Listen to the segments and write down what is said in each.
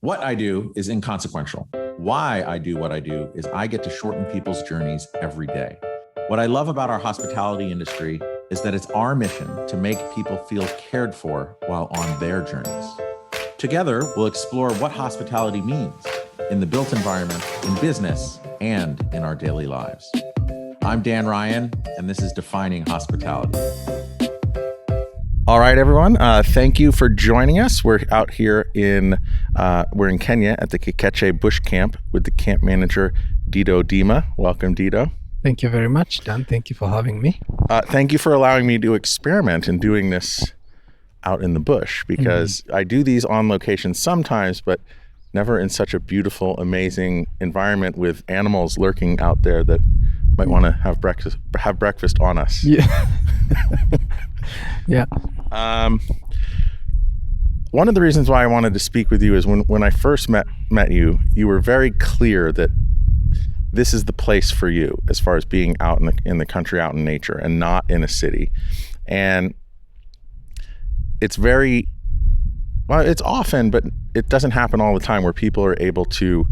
What I do is inconsequential. Why I do what I do is I get to shorten people's journeys every day. What I love about our hospitality industry is that it's our mission to make people feel cared for while on their journeys. Together, we'll explore what hospitality means in the built environment, in business, and in our daily lives. I'm Dan Ryan, and this is Defining Hospitality. All right, everyone. Thank you for joining us. We're out here we're in Kenya at the Kicheche Bush Camp with the camp manager, Dido Dima. Welcome, Dido. Thank you very much, Dan. Thank you for having me. Thank you for allowing me to experiment in doing this out in the bush, because I do these on location sometimes, but never in such a beautiful, amazing environment with animals lurking out there that might want to have breakfast on us. Yeah. Yeah. One of the reasons why I wanted to speak with you is when I first met you, you were very clear that this is the place for you as far as being out in the country, out in nature, and not in a city. And it's it's often, but it doesn't happen all the time, where people are able to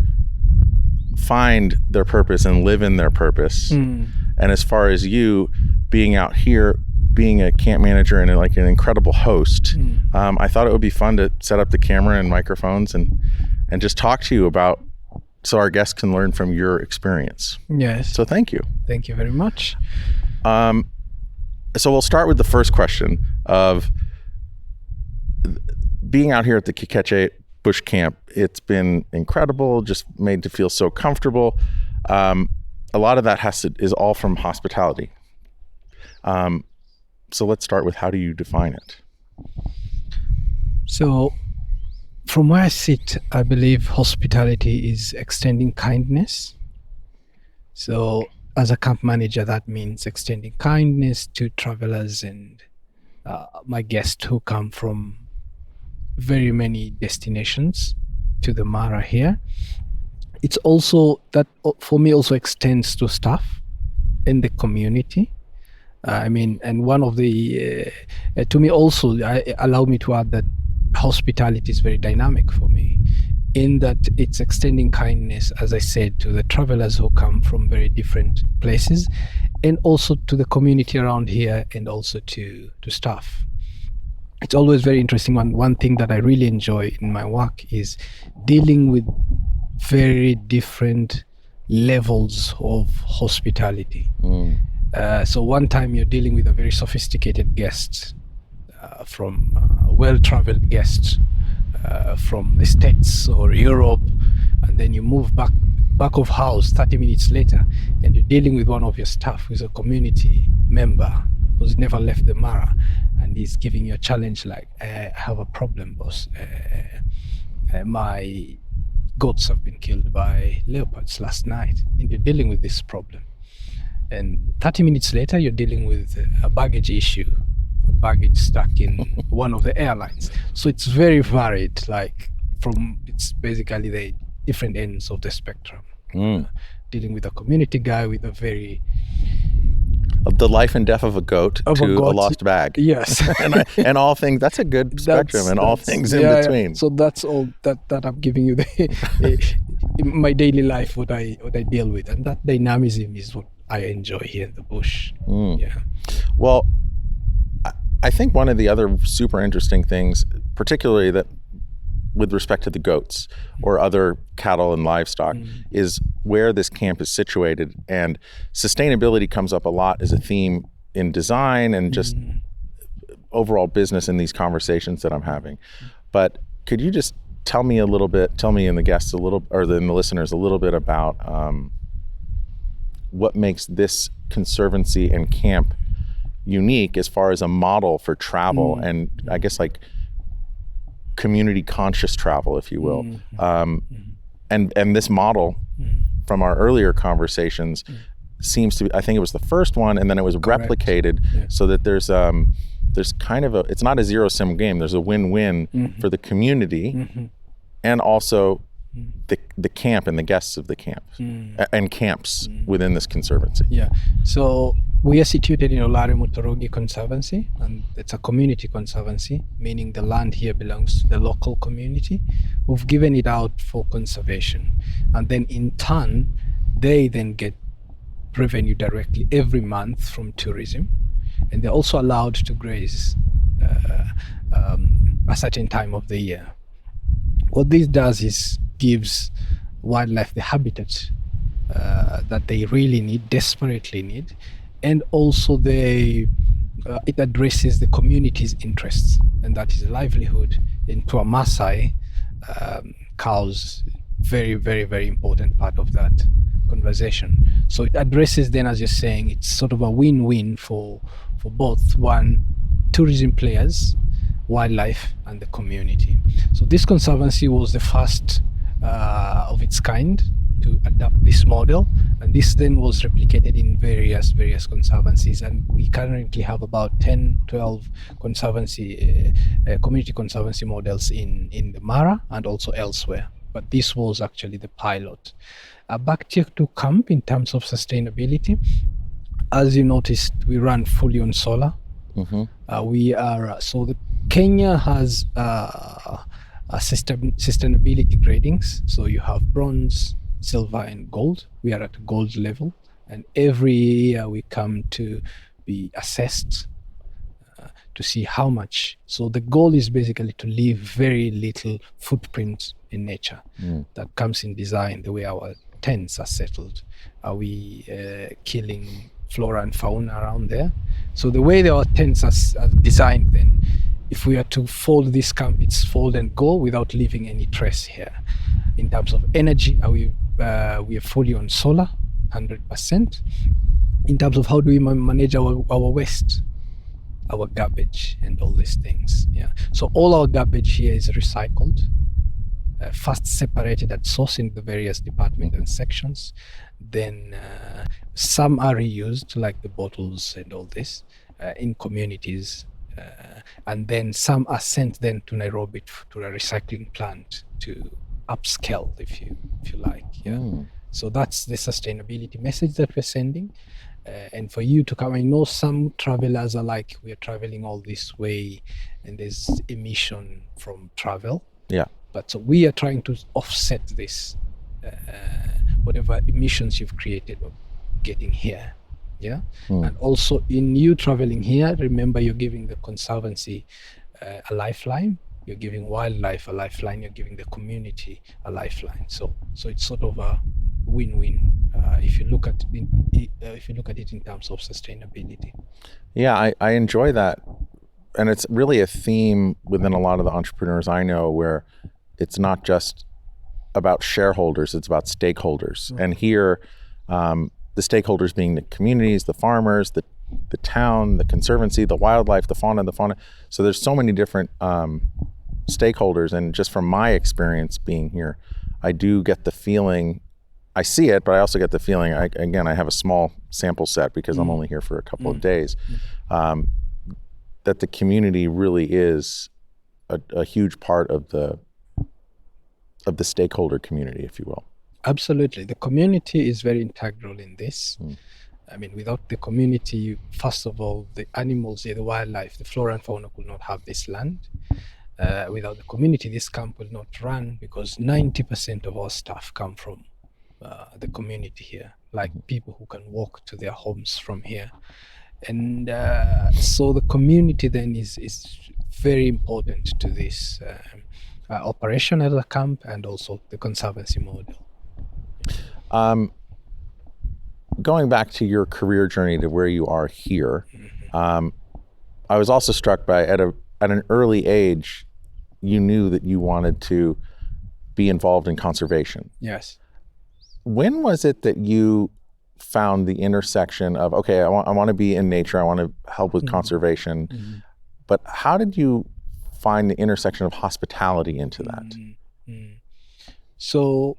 find their purpose and live in their purpose. And as far as you being out here, being a camp manager and like an incredible host, I thought it would be fun to set up the camera and microphones and just talk to you about, so our guests can learn from your experience. Yes. So thank you. Thank you very much. So we'll start with the first question of being out here at the Kicheche Bush Camp. It's been incredible, just made to feel so comfortable. A lot of that is all from hospitality. So let's start with, how do you define it? So from where I sit, I believe hospitality is extending kindness. So as a camp manager, that means extending kindness to travelers and my guests who come from very many destinations to the Mara here. It's also that, for me, also extends to staff in the community. And one of the, to me also, allow me to add that hospitality is very dynamic for me, in that it's extending kindness, as I said, to the travelers who come from very different places, and also to the community around here, and also to staff. It's always very interesting. One thing that I really enjoy in my work is dealing with very different levels of hospitality. So one time you're dealing with a very sophisticated guest, from well-traveled guests from the States or Europe, and then you move back of house 30 minutes later, and you're dealing with one of your staff who's a community member who's never left the Mara, and he's giving you a challenge like, I have a problem, boss. My goats have been killed by leopards last night, and you're dealing with this problem. And 30 minutes later, you're dealing with a baggage issue, a baggage stuck in one of the airlines. So it's very varied, it's basically the different ends of the spectrum. Dealing with a community guy with a very... The life and death of a goat to a lost bag. Yes. and all things, that's a good spectrum, and all things in between. So that's all that I'm giving you in my daily life, what I deal with. And that dynamism is what I enjoy here in the bush. Yeah. Well, I think one of the other super interesting things, particularly that with respect to the goats or other cattle and livestock, is where this camp is situated. And sustainability comes up a lot as a theme in design and just overall business in these conversations that I'm having. But could you just tell me and the guests and the listeners a little bit about what makes this conservancy and camp unique as far as a model for travel and I guess like community conscious travel, if you will. And this model from our earlier conversations seems to be, I think it was the first one, and then it was replicated so that there's kind of it's not a zero-sum game. There's a win-win for the community and also the camp and the guests of the camp and camps within this conservancy. Yeah. So We are situated in Olare Motorogi Conservancy, and it's a community conservancy, meaning the land here belongs to the local community who've given it out for conservation. And then in turn, they then get revenue directly every month from tourism. And they're also allowed to graze a certain time of the year. What this does is gives wildlife the habitat that they really need, desperately need, and also it addresses the community's interests, and that is livelihood. Into a Maasai, cows, very, very, very important part of that conversation. So it addresses then, as you're saying, it's sort of a win-win for both, one, tourism players, wildlife, and the community. So this conservancy was the first of its kind to adopt this model, and this then was replicated in various conservancies, and we currently have about 10-12 conservancy community conservancy models in the Mara and also elsewhere, but this was actually the pilot. Back to camp in terms of sustainability, as you noticed, we run fully on solar. Kenya has sustainability gradings. So you have bronze, silver, and gold. We are at gold level, and every year we come to be assessed to see how much. So the goal is basically to leave very little footprint in nature. That comes in design, the way our tents are settled. Are we killing flora and fauna around there? So the way our tents are designed, then, if we are to fold this camp, it's fold and go without leaving any trace here. In terms of energy, we are fully on solar, 100%. In terms of how do we manage our waste, our garbage, and all these things. Yeah. So all our garbage here is recycled, first separated at source in the various departments and sections. Then some are reused, like the bottles and all this, in communities. And then some are sent then to Nairobi to a recycling plant to upscale, if you like. Yeah. So that's the sustainability message that we're sending. And for you to come, I know some travelers are like, we are traveling all this way and there's emission from travel. Yeah. But so we are trying to offset this, whatever emissions you've created of getting here. Yeah. And also in you traveling here, remember you're giving the conservancy a lifeline, you're giving wildlife a lifeline, you're giving the community a lifeline. So it's sort of a win-win if you look at it in terms of sustainability. Yeah, I enjoy that. And it's really a theme within a lot of the entrepreneurs I know, where it's not just about shareholders, it's about stakeholders. And here, the stakeholders being the communities, the farmers, the town, the conservancy, the wildlife, the fauna. So there's so many different stakeholders. And just from my experience being here, I do get the feeling, I see it, but I also get the feeling, I have a small sample set because I'm only here for a couple of days, that the community really is a huge part of the stakeholder community, if you will. Absolutely. The community is very integral in this. I mean, without the community, first of all, the animals, the wildlife, the flora and fauna could not have this land. Without the community, this camp will not run, because 90% of our staff come from the community here, like people who can walk to their homes from here. And so the community then is very important to this operation at the camp, and also the conservancy model. Going back to your career journey to where you are here, I was also struck by at an early age, you knew that you wanted to be involved in conservation. Yes. When was it that you found the intersection of, okay, I want to be in nature, I want to help with conservation, but how did you find the intersection of hospitality into that? So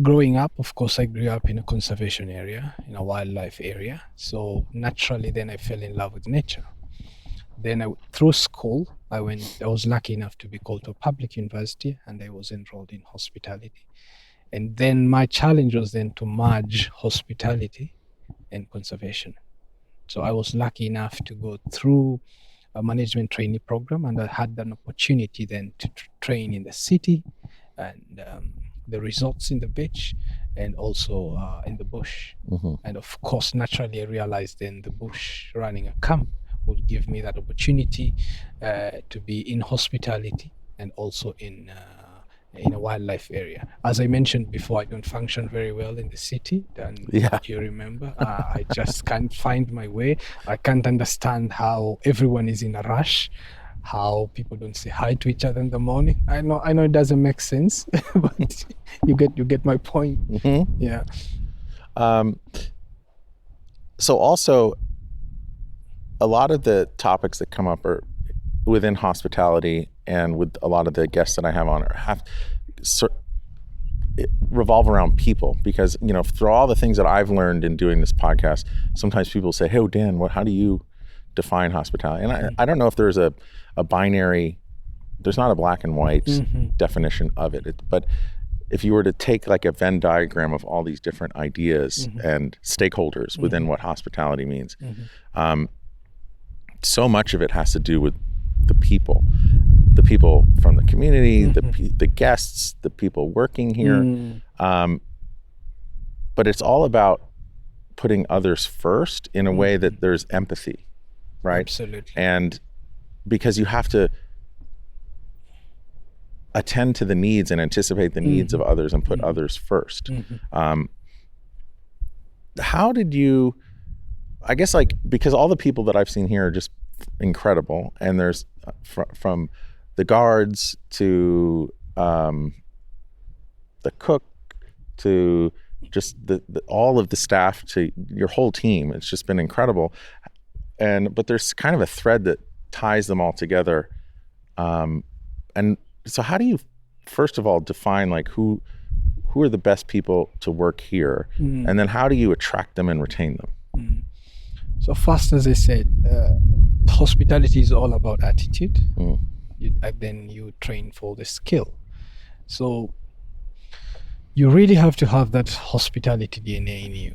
growing up, of course, I grew up in a conservation area, in a wildlife area. So naturally, then I fell in love with nature. Then through school, I was lucky enough to be called to a public university, and I was enrolled in hospitality. And then my challenge was then to merge hospitality and conservation. So I was lucky enough to go through a management trainee program, and I had an opportunity then to train in the city, and the resorts in the beach, and also in the bush. And of course, naturally, I realized then the bush running a camp would give me that opportunity to be in hospitality and also in a wildlife area. As I mentioned before, I don't function very well in the city. And Yeah. you remember, I just can't find my way. I can't understand how everyone is in a rush, how people don't say hi to each other in the morning. I know it doesn't make sense, but you get my point. Yeah. So also, a lot of the topics that come up are within hospitality, and with a lot of the guests that I have on revolve around people, because through all the things that I've learned in doing this podcast, sometimes people say, "Hey, Dan, how do you define hospitality?" And I don't know if there's a binary. There's not a black and white definition of it, but if you were to take like a Venn diagram of all these different ideas and stakeholders within what hospitality means, so much of it has to do with the people from the community, the guests, the people working here. But it's all about putting others first in a way that there's empathy, right? Absolutely. And because you have to attend to the needs and anticipate the needs of others and put others first. How did you, I guess, like, because all the people that I've seen here are just incredible, and there's from the guards to the cook to just all of the staff to your whole team. It's just been incredible. But there's kind of a thread that ties them all together. And so how do you, first of all, define like who are the best people to work here? And then how do you attract them and retain them? So first, as I said, hospitality is all about attitude. Then you train for the skill. So you really have to have that hospitality DNA in you.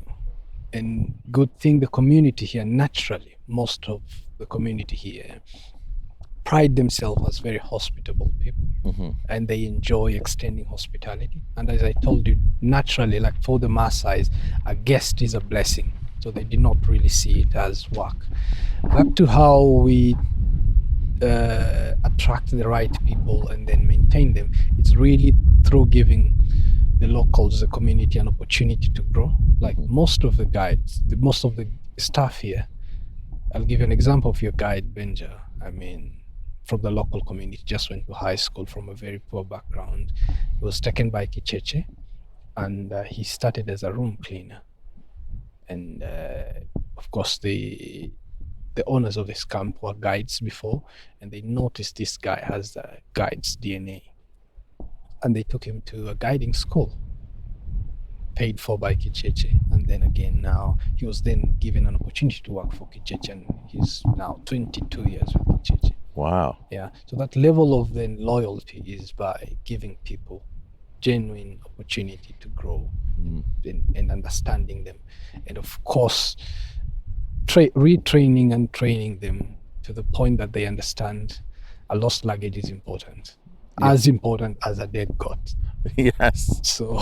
And good thing, the community here, naturally, most of the community here pride themselves as very hospitable people, and they enjoy extending hospitality. And as I told you, naturally, like for the Maasais, a guest is a blessing. So they did not really see it as work. Back to how we attract the right people and then maintain them, it's really through giving the locals, the community, an opportunity to grow. Like most of the guides, most of the staff here, I'll give you an example of your guide, Benja. I mean, from the local community, just went to high school from a very poor background. He was taken by Kicheche, and he started as a room cleaner. And of course, the owners of this camp were guides before, and they noticed this guy has the guide's DNA. And they took him to a guiding school, paid for by Kicheche. And then again, now he was then given an opportunity to work for Kicheche, and he's now 22 years with Kicheche. Wow. Yeah. So that level of then loyalty is by giving people genuine opportunity to grow and understanding them. And of course, retraining and training them to the point that they understand a lost luggage is important. As important as a dead goat. Yes. So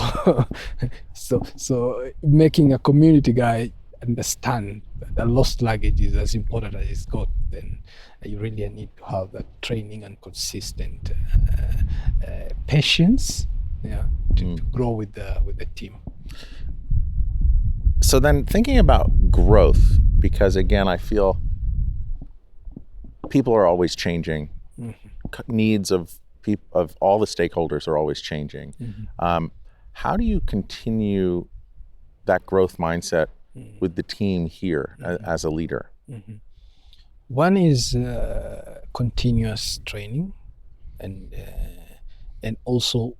making a community guy understand that a lost luggage is as important as his goat, then you really need to have that training and consistent patience, to grow with the team. So then thinking about growth, because again, I feel people are always changing. Needs of all the stakeholders are always changing. How do you continue that growth mindset with the team here as a leader? One is continuous training, and also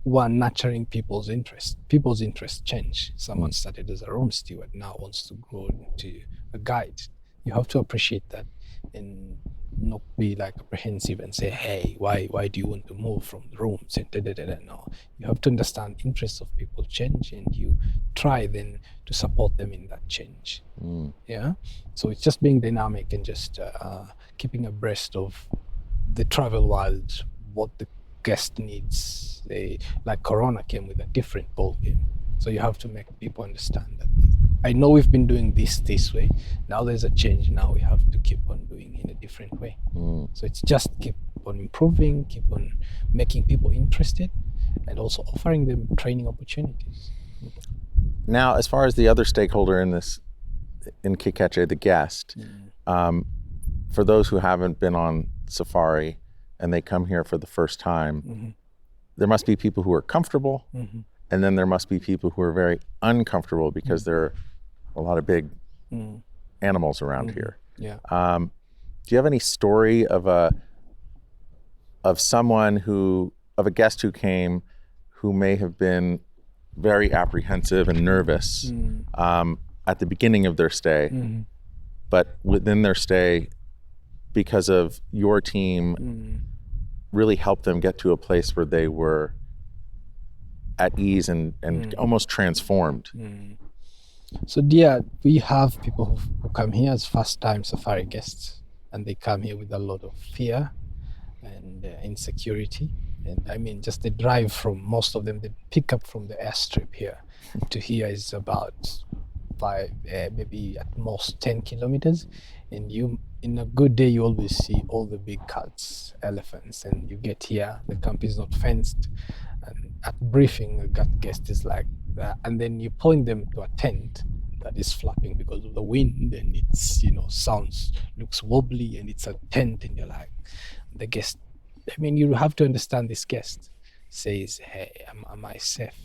one nurturing people's interest. People's interests change. Someone started as a room steward, now wants to grow into a guide. You have to appreciate that and not be like apprehensive and say, hey, why do you want to move from the rooms? And no, you have to understand interests of people change, and you try then to support them in that change. Yeah. So it's just being dynamic and just keeping abreast of the travel world, what the guest needs. Like Corona came with a different ball game. So you have to make people understand that I know we've been doing this way. Now there's a change. Now we have to keep on doing in a different way. So it's just keep on improving, keep on making people interested, and also offering them training opportunities. Now, as far as the other stakeholder in Kicheche, the guest, for those who haven't been on safari and they come here for the first time, there must be people who are comfortable, and then there must be people who are very uncomfortable because there are a lot of big animals around here. Yeah. Do you have any story of a guest who came who may have been very apprehensive and nervous at the beginning of their stay, but within their stay, because of your team, really helped them get to a place where they were at ease and almost transformed? So we have people who come here as first-time safari guests, and they come here with a lot of fear and insecurity. And I mean, just the drive from most of them, the pickup from the airstrip here to here is about 5, maybe at most 10 kilometers. And you, in a good day, you always see all the big cats, elephants, and you get here, the camp is not fenced. And at briefing, the guest is like that. And then you point them to a tent that is flapping because of the wind, and it's, looks wobbly, and it's a tent, and you're like, the guest, I mean, you have to understand this guest says, hey, am I safe?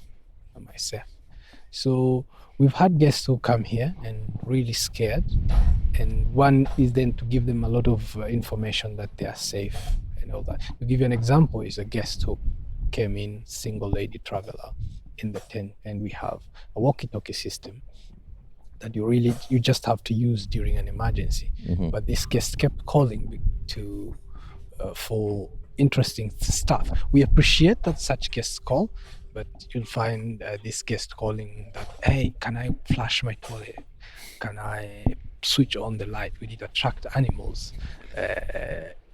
Am I safe? So we've had guests who come here and really scared. And one is then to give them a lot of information that they are safe and all that. To give you an example, is a guest who came in, single lady traveler in the tent, and we have a walkie-talkie system that you just have to use during an emergency. But this guest kept calling for interesting stuff. We appreciate that such guests call, but you'll find this guest calling that, hey, can I flash my toilet? Can I switch on the light? Will it attract animals?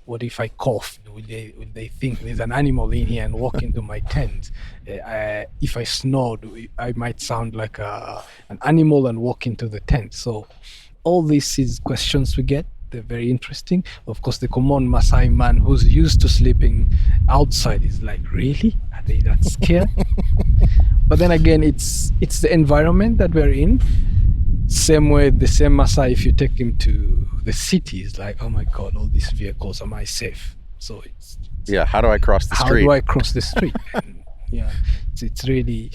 What if I cough? Will they think there's an animal in here and walk into my tent? If I snore, I might sound like an animal and walk into the tent. So all these is questions we get. They're very interesting. Of course, the common Maasai man who's used to sleeping outside is like, really? Are they that scared? But then again, it's the environment that we're in. Same way, the same Maasai, if you take him to the city, is like, oh my God, all these vehicles, am I safe? So it's how do I cross the street? How do I cross the street? And, it's really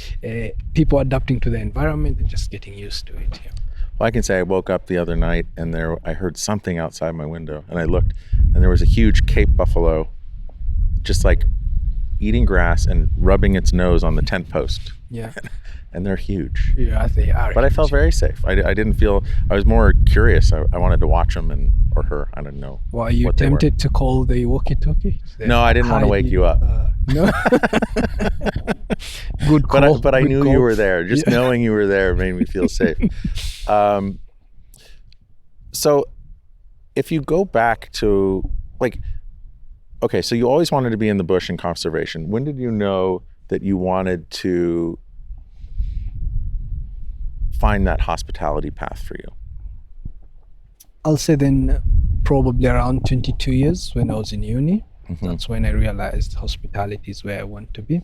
people adapting to the environment and just getting used to it. Yeah. Well, I can say I woke up the other night and I heard something outside my window, and I looked, and there was a huge Cape buffalo just like eating grass and rubbing its nose on the tent post. Yeah. And they're huge. Yeah, they are. But huge. I felt very safe. I didn't feel, I was more curious. I wanted to watch them or her. I don't know. Well, are you tempted to call the walkie-talkie? No, I didn't want to wake you up. No. Good call. But I knew you were there. Just knowing you were there made me feel safe. So if you go back to okay, so you always wanted to be in the bush and conservation. When did you know that you wanted to find that hospitality path for you? I'll say then probably around 22 years when I was in uni. That's when I realized hospitality is where I want to be.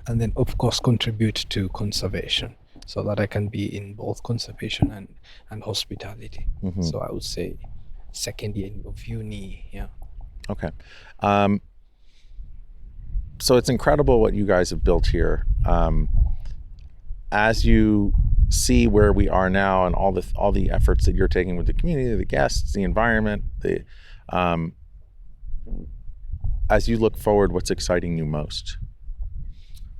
And then, of course, contribute to conservation so that I can be in both conservation and hospitality. So I would say second year of uni, yeah. Okay. So it's incredible what you guys have built here. As you see where we are now and all the efforts that you're taking with the community, the guests, the environment, as you look forward, what's exciting you most?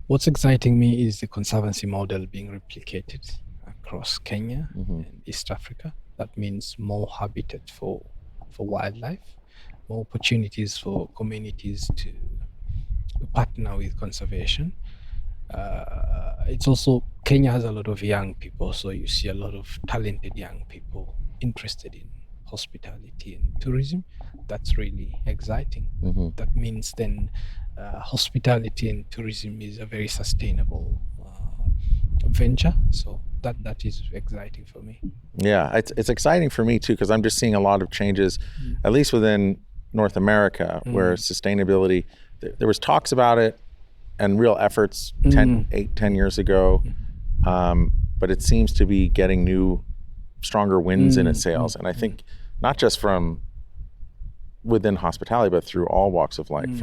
What's exciting me is the conservancy model being replicated across Kenya and East Africa. That means more habitat for wildlife, more opportunities for communities to partner with conservation. It's also, Kenya has a lot of young people, so you see a lot of talented young people interested in hospitality and tourism. That's really exciting. That means then hospitality and tourism is a very sustainable venture. So that is exciting for me. Yeah, it's exciting for me too, because I'm just seeing a lot of changes, at least within North America, where sustainability, there was talks about it and real efforts 10 years ago, but it seems to be getting new, stronger winds in its sails. And I think not just from within hospitality, but through all walks of life.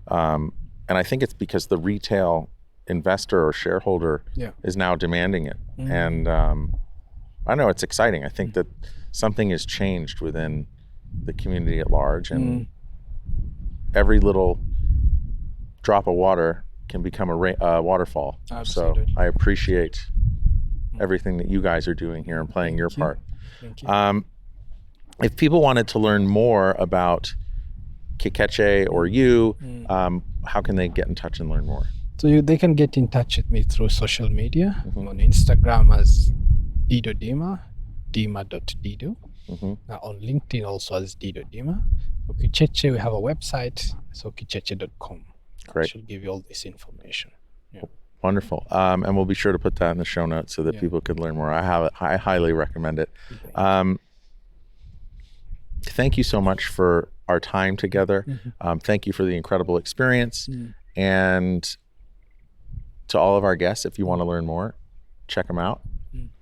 And I think it's because the retail investor or shareholder is now demanding it. And I know it's exciting. I think that something has changed within the community at large, and every little drop of water can become a waterfall. Absolutely. So I appreciate everything that you guys are doing here and playing your part. Thank you. If people wanted to learn more about Kicheche or you, how can they get in touch and learn more? So they can get in touch with me through social media. On Instagram as Dido Dima, dima.dido. On LinkedIn also as Dido Dima. For Kicheche, we have a website, so kicheche.com. Great. I should give you all this information. Yeah. Wonderful. And we'll be sure to put that in the show notes so that people could learn more. I highly recommend it. Thank you so much for our time together. Thank you for the incredible experience. And to all of our guests, if you want to learn more, check them out.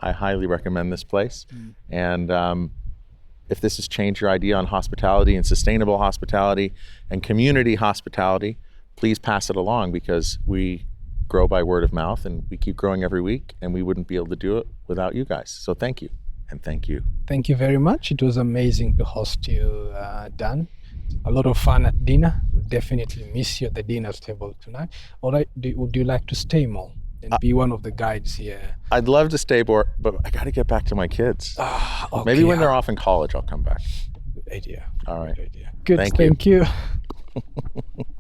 I highly recommend this place. And if this has changed your idea on hospitality and sustainable hospitality and community hospitality, please pass it along, because we grow by word of mouth and we keep growing every week, and we wouldn't be able to do it without you guys. So thank you. And thank you. Thank you very much. It was amazing to host you, Dan. A lot of fun at dinner. Definitely miss you at the dinner table tonight. All right, would you like to stay more and be one of the guides here? I'd love to stay more, but I got to get back to my kids. Okay. Maybe when they're off in college, I'll come back. Good idea. All right. Good idea. Good. Thank you. Thank you.